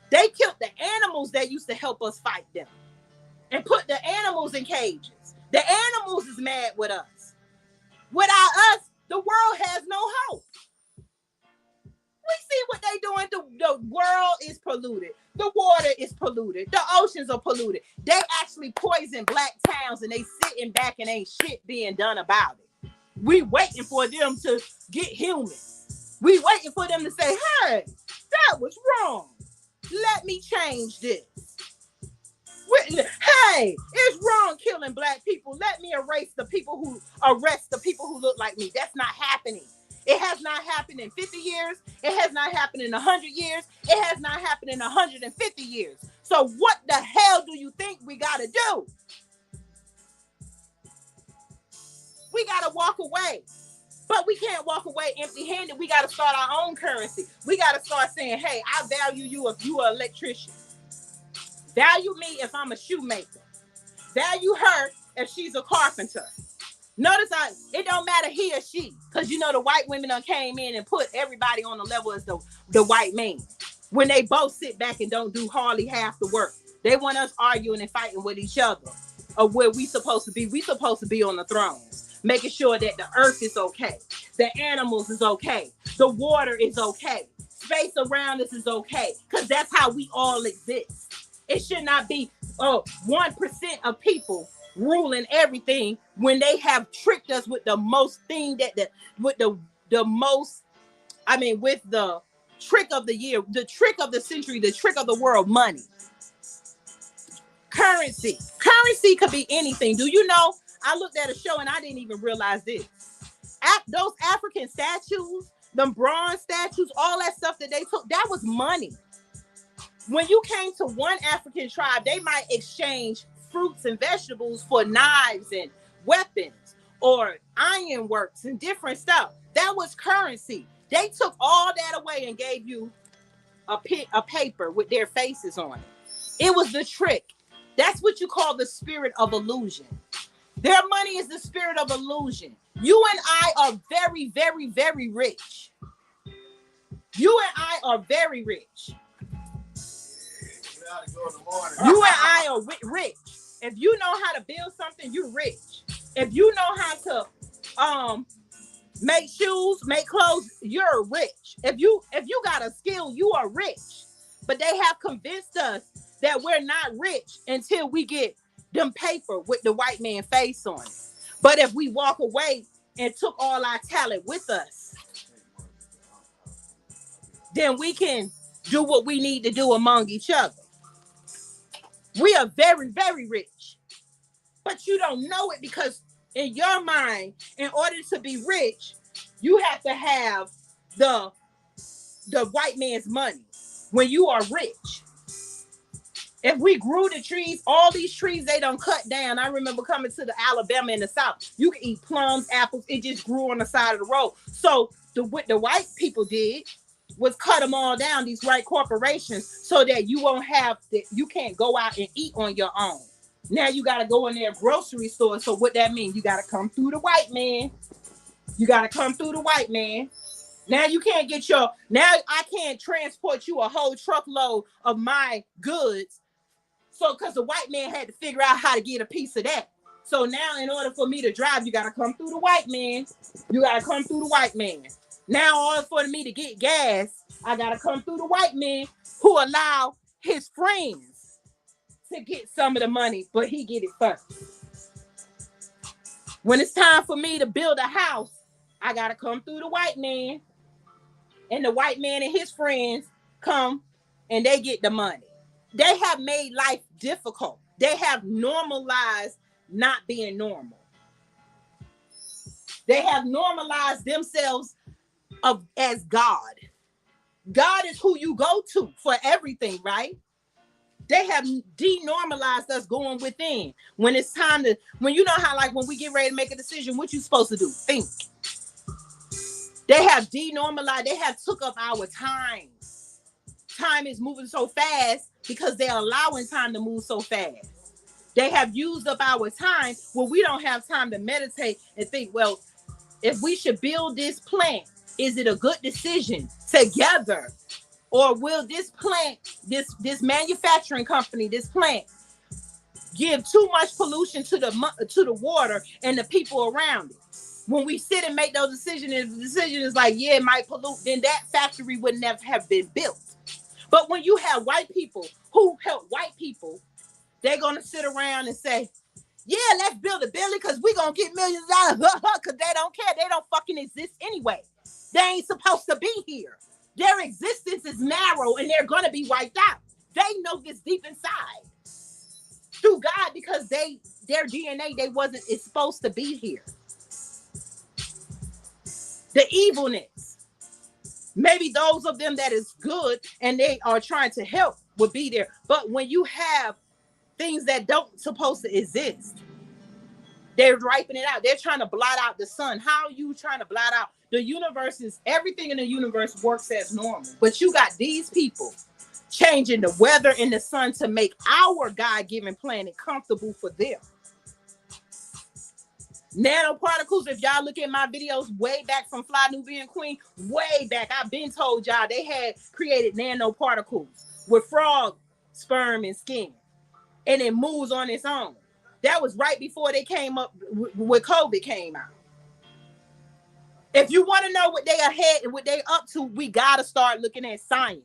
Speaker 1: They killed the animals that used to help us fight them and put the animals in cages. The animals is mad with us. Without us, the world has no hope. We see what they doing. The world is polluted. The water is polluted. The oceans are polluted. They actually poison black towns and they sitting back and ain't shit being done about it. We waiting for them to get human. We waiting for them to say, hey, that was wrong. Let me change this. Hey, it's wrong killing black people. Let me arrest the people who look like me. That's not happening. It has not happened in 50 years. It has not happened in 100 years. It has not happened in 150 years. So what the hell do you think we got to do? We got to walk away. But we can't walk away empty-handed. We got to start our own currency. We got to start saying, hey, I value you if you are an electrician. Value me if I'm a shoemaker. Value her if she's a carpenter. Notice it don't matter he or she, because you know the white women done came in and put everybody on the level as the white man. When they both sit back and don't do hardly half the work. They want us arguing and fighting with each other of where we supposed to be. We supposed to be on the thrones, making sure that the earth is okay. The animals is okay. The water is okay. Space around us is okay. Because that's how we all exist. It should not be 1% of people ruling everything when they have tricked us with the most thing with the trick of the year, the trick of the century, the trick of the world, money. Currency could be anything. Do you know? I looked at a show and I didn't even realize this. Those African statues, them bronze statues, all that stuff that they took, that was money. When you came to one African tribe, they might exchange fruits and vegetables for knives and weapons or ironworks and different stuff. That was currency. They took all that away and gave you a paper with their faces on it. It was the trick. That's what you call the spirit of illusion. Their money is the spirit of illusion. You and I are very, very, very rich. You and I are very rich. You and I are rich. If you know how to build something, you're rich. If you know how to make shoes, make clothes, you're rich. If you got a skill, you are rich. But they have convinced us that we're not rich until we get them paper with the white man face on it. But if we walk away and took all our talent with us, then we can do what we need to do among each other. We are very, very rich. But you don't know it because in your mind, in order to be rich, you have to have the white man's money when you are rich. If we grew the trees, all these trees they done cut down. I remember coming to the Alabama in the South. You can eat plums, apples. It just grew on the side of the road. So what the white people did was cut them all down, these white corporations, so that you can't go out and eat on your own. Now you got to go in their grocery store. So what that means, you got to come through the white man. You got to come through the white man. Now you can't now I can't transport you a whole truckload of my goods So because the white man had to figure out how to get a piece of that. So now in order for me to drive, you got to come through the white man. You got to come through the white man. Now in order for me to get gas, I got to come through the white man who allow his friends to get some of the money, but he get it first. When it's time for me to build a house, I got to come through the white man, and the white man and his friends come and they get the money. They have made life difficult. They have normalized not being normal. They have normalized themselves as God. God is who you go to for everything, right? They have denormalized us going within. When it's time to, when you know how like when we get ready to make a decision, what you supposed to do? Think. They have denormalized, they have took up our time. Time is moving so fast because they're allowing time to move so fast. They have used up our time where we don't have time to meditate and think, well, if we should build this plant, is it a good decision together? Or will this plant, this manufacturing company, this plant, give too much pollution to the water and the people around it? When we sit and make those decisions, if the decision is like, yeah, it might pollute, then that factory would never have been built. But when you have white people who help white people, they're going to sit around and say, yeah, let's build a building because we're going to get millions of dollars because they don't care. They don't fucking exist anyway. They ain't supposed to be here. Their existence is narrow and they're going to be wiped out. They know this deep inside through God because their DNA, it's supposed to be here. The evilness. Maybe those of them that is good and they are trying to help would be there. But when you have things that don't supposed to exist, they're wiping it out. They're trying to blot out the sun. How are you trying to blot out? The universe is, everything in the universe works as normal. But you got these people changing the weather and the sun to make our God-given planet comfortable for them. Nanoparticles, if y'all look at my videos way back from Fly Nubian Queen, way back, I've been told y'all they had created nanoparticles with frog sperm and skin, and it moves on its own. That was right before they came up when COVID came out. If you want to know what they ahead and what they up to, we got to start looking at science.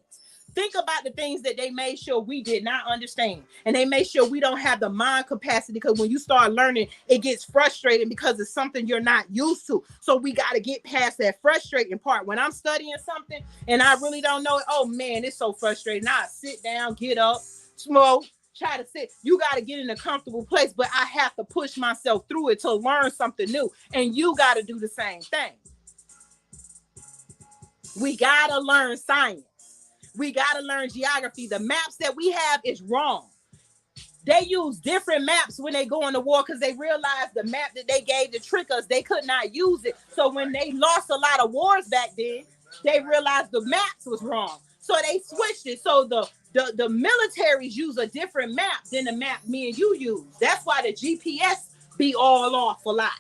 Speaker 1: Think about the things that they made sure we did not understand. And they made sure we don't have the mind capacity, because when you start learning, it gets frustrating because it's something you're not used to. So we got to get past that frustrating part. When I'm studying something and I really don't know it, oh man, it's so frustrating. I sit down, get up, smoke, try to sit. You got to get in a comfortable place, but I have to push myself through it to learn something new. And you got to do the same thing. We got to learn science. We got to learn geography. The maps that we have is wrong. They use different maps when they go into war because they realized the map that they gave to trick us, they could not use it. So when they lost a lot of wars back then, they realized the maps was wrong. So they switched it. So the militaries use a different map than the map me and you use. That's why the GPS be all off a lot.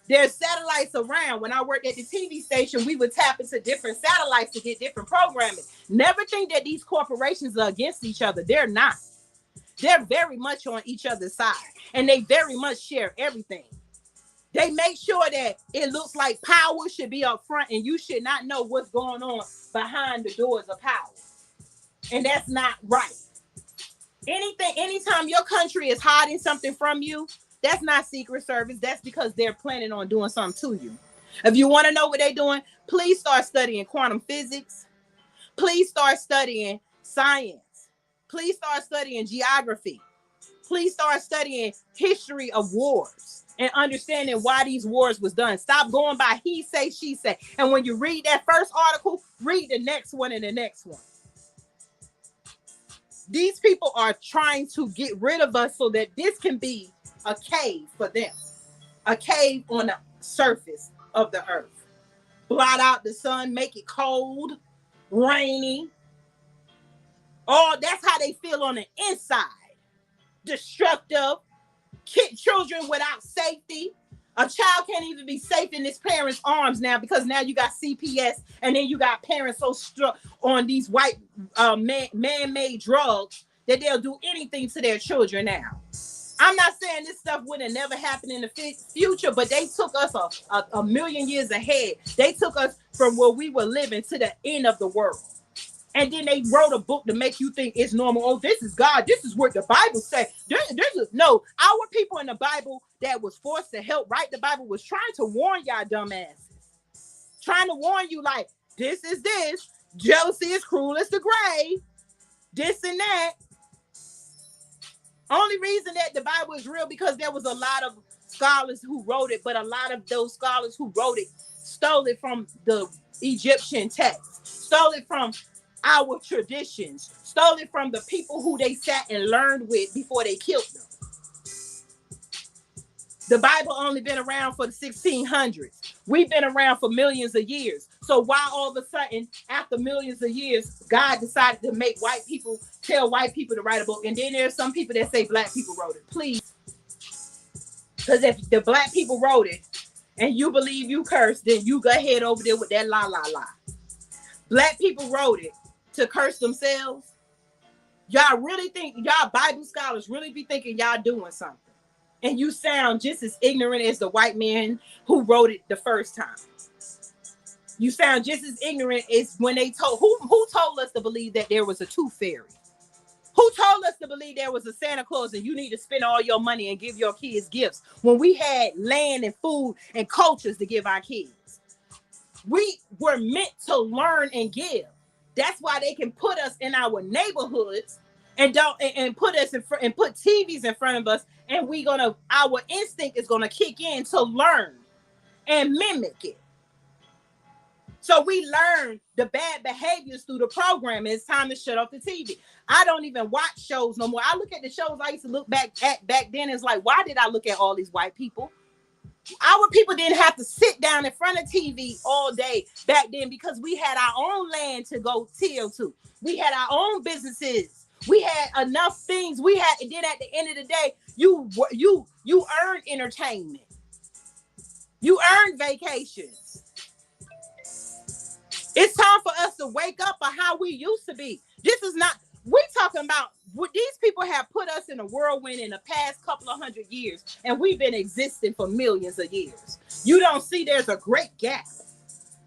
Speaker 1: There's satellites around. When I worked at the TV station, we would tap into different satellites to get different programming. Never think that these corporations are against each other. They're not. They're very much on each other's side, and they very much share everything. They make sure that it looks like power should be up front, and you should not know what's going on behind the doors of power. And that's not right. Anytime your country is hiding something from you, that's not Secret Service. That's because they're planning on doing something to you. If you want to know what they're doing, please start studying quantum physics. Please start studying science. Please start studying geography. Please start studying history of wars and understanding why these wars was done. Stop going by he say, she say. And when you read that first article, read the next one and the next one. These people are trying to get rid of us so that this can be a cave for them, a cave on the surface of the earth. Blot out the sun, make it cold, rainy. Oh, that's how they feel on the inside. Destructive, children without safety. A child can't even be safe in his parents' arms now because now you got CPS, and then you got parents so struck on these white man-made drugs that they'll do anything to their children now. I'm not saying this stuff would have never happened in the future, but they took us a million years ahead. They took us from where we were living to the end of the world. And then they wrote a book to make you think it's normal. Oh, this is God. This is what the Bible says. No, our people in the Bible that was forced to help write the Bible was trying to warn y'all dumbasses. Trying to warn you like, this is this. Jealousy is cruel as the grave. This and that. Only reason that the Bible is real because there was a lot of scholars who wrote it, but a lot of those scholars who wrote it stole it from the Egyptian text, stole it from our traditions, stole it from the people who they sat and learned with before they killed them. The Bible only been around for the 1600s. We've been around for millions of years. So why all of a sudden, after millions of years, God decided to make white people, tell white people to write a book? And then there's some people that say black people wrote it. Please. Because if the black people wrote it and you believe you cursed, then you go ahead over there with that la la la. Black people wrote it to curse themselves. Y'all really think, y'all Bible scholars really be thinking y'all doing something. And you sound just as ignorant as the white man who wrote it the first time. You sound just as ignorant as when they told, who told us to believe that there was a tooth fairy? Who told us to believe there was a Santa Claus and you need to spend all your money and give your kids gifts when we had land and food and cultures to give our kids? We were meant to learn and give. That's why they can put us in our neighborhoods and put us in front and put TVs in front of us, and our instinct is gonna kick in to learn and mimic it. So we learn the bad behaviors through the program. It's time to shut off the TV. I don't even watch shows no more. I look at the shows I used to look back then. It's like, why did I look at all these white people? Our people didn't have to sit down in front of TV all day back then because we had our own land to go till to. We had our own businesses. We had enough things. And then at the end of the day, you earned entertainment. You earned vacations. It's time for us to wake up on how we used to be. We're talking about what these people have put us in a whirlwind in the past couple of 100 years, and we've been existing for millions of years. You don't see there's a great gap.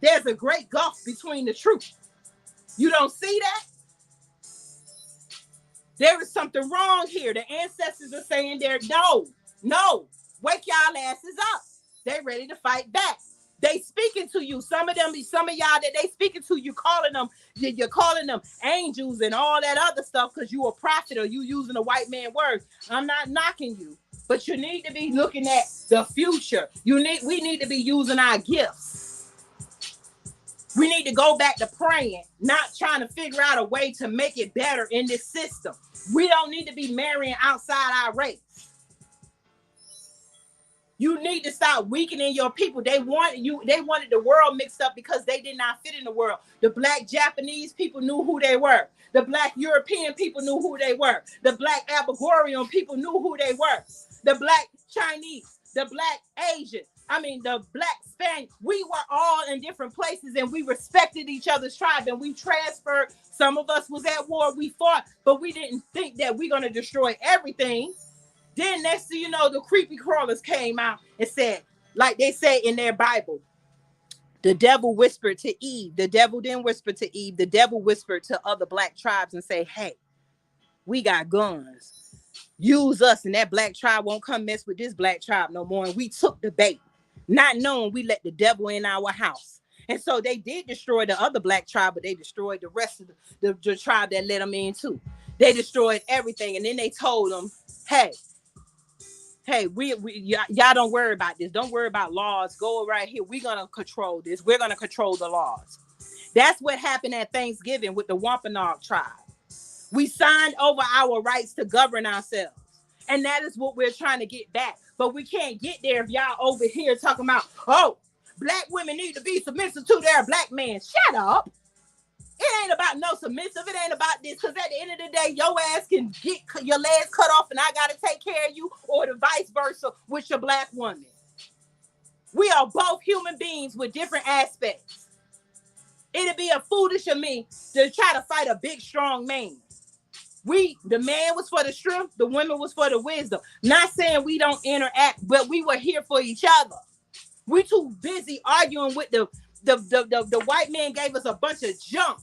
Speaker 1: There's a great gulf between the truth. You don't see that? There is something wrong here. The ancestors are saying no, wake y'all asses up. They ready to fight back. They speaking to you. Some of y'all that they speaking to, you're calling them angels and all that other stuff because you a prophet or you using a white man words. I'm not knocking you, but you need to be looking at the future. We need to be using our gifts. We need to go back to praying, not trying to figure out a way to make it better in this system. We don't need to be marrying outside our race. You need to stop weakening your people. They wanted the world mixed up because they did not fit in the world. The black Japanese people knew who they were. The black European people knew who they were. The black Aboriginal people knew who they were. The black Chinese, the black Asian, the black Spanish. We were all in different places and we respected each other's tribe and we transferred. Some of us was at war, we fought, but we didn't think that we're going to destroy everything. Then next thing you know, the creepy crawlers came out and said, like they say in their Bible, the devil whispered to Eve. The devil didn't whisper to Eve. The devil whispered to other black tribes and say, hey, we got guns. Use us and that black tribe won't come mess with this black tribe no more. And we took the bait, not knowing we let the devil in our house. And so they did destroy the other black tribe, but they destroyed the rest of the tribe that let them in too. They destroyed everything. And then they told them, hey, y'all don't worry about this. Don't worry about laws. Go right here. We're going to control this. We're going to control the laws. That's what happened at Thanksgiving with the Wampanoag tribe. We signed over our rights to govern ourselves. And that is what we're trying to get back. But we can't get there if y'all over here talking about, oh, black women need to be submissive to their black man. Shut up. It ain't about no submissive. It ain't about this. Because at the end of the day, your ass can get your legs cut off and I got to take care of you, or the vice versa with your black woman. We are both human beings with different aspects. It'd be a foolish of me to try to fight a big, strong man. The man was for the strength, the women was for the wisdom. Not saying we don't interact, but we were here for each other. We too busy arguing with the white man gave us a bunch of junk.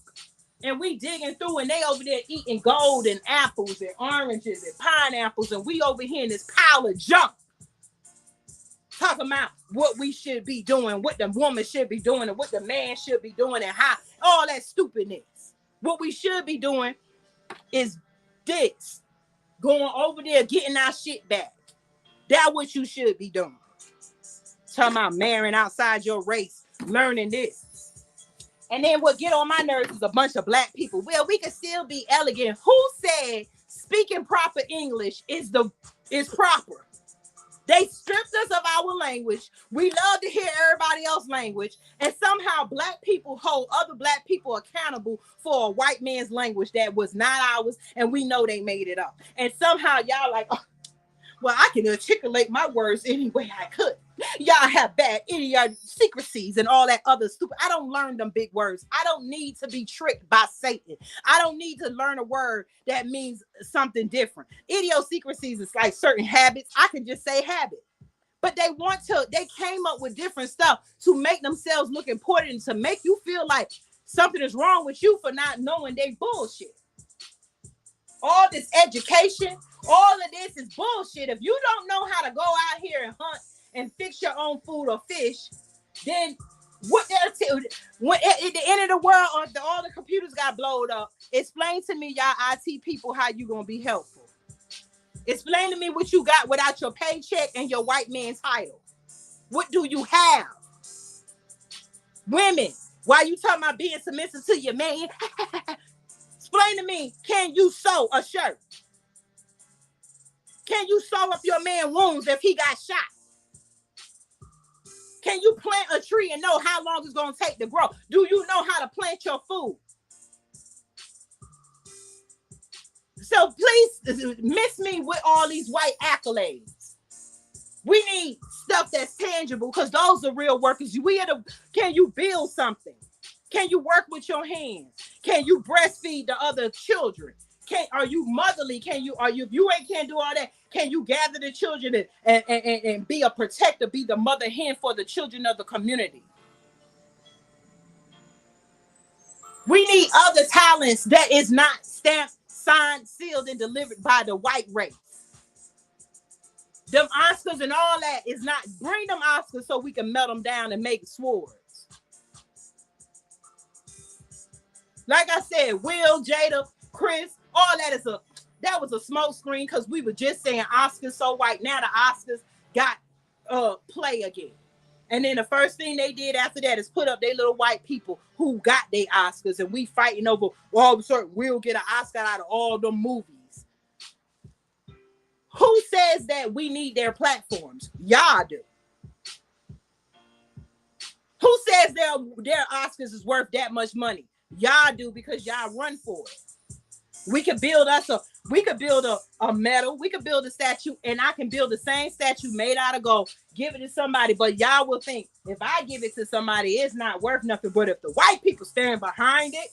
Speaker 1: And we digging through and they over there eating gold and apples and oranges and pineapples. And we over here in this pile of junk. Talking about what we should be doing, what the woman should be doing, and what the man should be doing, and how all that stupidness. What we should be doing is this. Going over there, getting our shit back. That's what you should be doing. Talking about marrying outside your race, learning this. And then what get on my nerves is a bunch of black people. Well, we can still be elegant. Who said speaking proper English is proper? They stripped us of our language. We love to hear everybody else's language. And somehow black people hold other black people accountable for a white man's language that was not ours. And we know they made it up. And somehow y'all like, oh, well, I can articulate my words any way I could. Y'all have bad idiosyncrasies and all that other stupid. I don't learn them big words. I don't need to be tricked by Satan. I don't need to learn a word that means something different. Idiosyncrasies is like certain habits. I can just say habit. But they came up with different stuff to make themselves look important and to make you feel like something is wrong with you for not knowing they bullshit. All this education, all of this is bullshit. If you don't know how to go out here and hunt and fix your own food or fish, then what when at the end of the world, all the computers got blowed up, explain to me, y'all IT people, how you gonna be helpful. Explain to me what you got without your paycheck and your white man title. What do you have? Women, why you talking about being submissive to your man? Explain to me, can you sew a shirt? Can you sew up your man's wounds if he got shot? Can you plant a tree and know how long it's going to take to grow? Do you know how to plant your food? So please miss me with all these white accolades. We need stuff that's tangible because those are real workers. Can you build something? Can you work with your hands? Can you breastfeed the other children? Are you motherly? If you can't do all that, can you gather the children and be a protector, be the mother hen for the children of the community? We need other talents that is not stamped, signed, sealed, and delivered by the white race. Them Oscars and all that is not, bring them Oscars so we can melt them down and make swords. Like I said, Will, Jada, Chris, all that was a smoke screen because we were just saying Oscars so white. Now the Oscars got play again. And then the first thing they did after that is put up their little white people who got their Oscars, and we fighting over, we'll get an Oscar out of all the movies. Who says that we need their platforms? Y'all do. Who says their Oscars is worth that much money? Y'all do, because y'all run for it. We could build a medal, we could build a statue, and I can build the same statue made out of gold, give it to somebody, but y'all will think if I give it to somebody, it's not worth nothing. But if the white people stand behind it,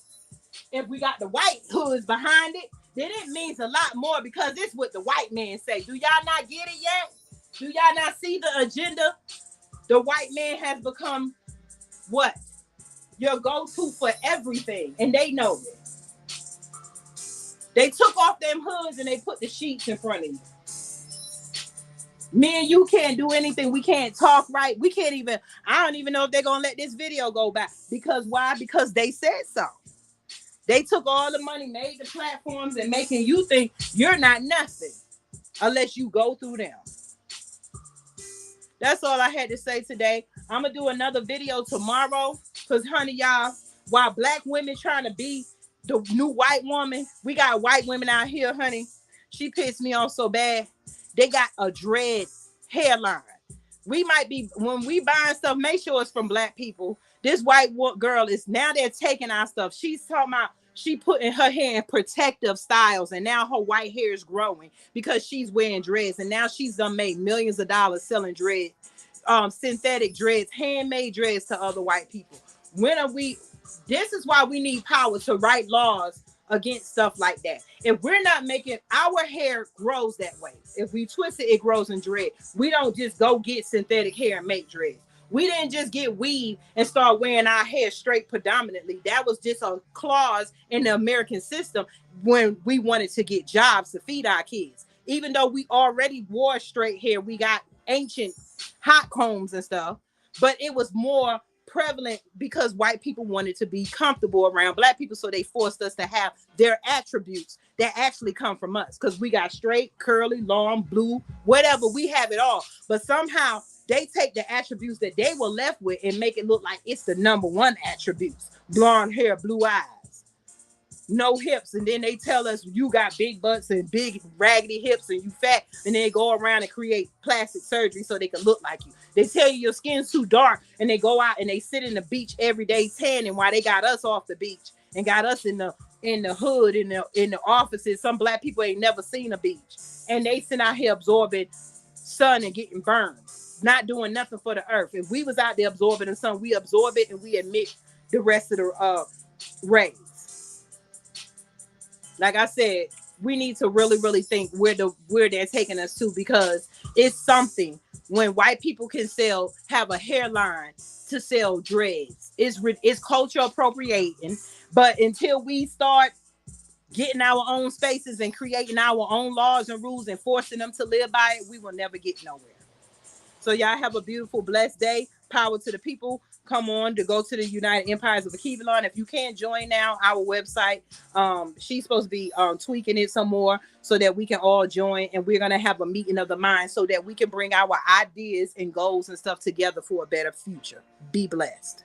Speaker 1: if we got the white hoods behind it, then it means a lot more, because it's what the white man say. Do y'all not get it yet? Do y'all not see the agenda? The white man has become what? Your go-to for everything, and they know it. They took off them hoods and they put the sheets in front of you. Me and you can't do anything. We can't talk right. We can't even, I don't even know if they're going to let this video go back. Because why? Because they said so. They took all the money, made the platforms, and making you think you're not nothing unless you go through them. That's all I had to say today. I'm going to do another video tomorrow because, honey, y'all, while black women trying to be the new white woman, we got white women out here, honey. She pissed me off so bad. They got a dread hairline. We might be, when we buying stuff, make sure it's from black people. This white girl is, now they're taking our stuff. She's talking about, she putting her hair in protective styles, and now her white hair is growing because she's wearing dreads, and now she's done made millions of dollars selling dreads, synthetic dreads, handmade dreads to other white people. When are we? This is why we need power to write laws against stuff like that. If we're not making our hair grows that way, if we twist it, it grows in dread. We don't just go get synthetic hair and make dreads. We didn't just get weave and start wearing our hair straight predominantly. That was just a clause in the American system when we wanted to get jobs to feed our kids. Even though we already wore straight hair, we got ancient hot combs and stuff, but it was more prevalent because white people wanted to be comfortable around black people, so they forced us to have their attributes that actually come from us, because we got straight, curly, long, blue, whatever, we have it all. But somehow they take the attributes that they were left with and make it look like it's the number one attributes: blonde hair, blue eyes, no hips, and then they tell us you got big butts and big raggedy hips and you fat, and they go around and create plastic surgery so they can look like you. They tell you your skin's too dark, and they go out and they sit in the beach every day tanning, while they got us off the beach and got us in the hood, in the offices. Some black people ain't never seen a beach, and they sit out here absorbing sun and getting burned, not doing nothing for the earth. If we was out there absorbing the sun, we absorb it and we emit the rest of the rays. Like I said, we need to really, really think where they're taking us to, because it's something when white people can have a hairline to sell dreads. It's culture appropriating, but until we start getting our own spaces and creating our own laws and rules and forcing them to live by it, we will never get nowhere. So y'all have a beautiful, blessed day. Power to the people. Come on to go to the United Empires of Akebelon. If you can't join now, our website, she's supposed to be tweaking it some more so that we can all join, and we're going to have a meeting of the mind so that we can bring our ideas and goals and stuff together for a better future. Be blessed.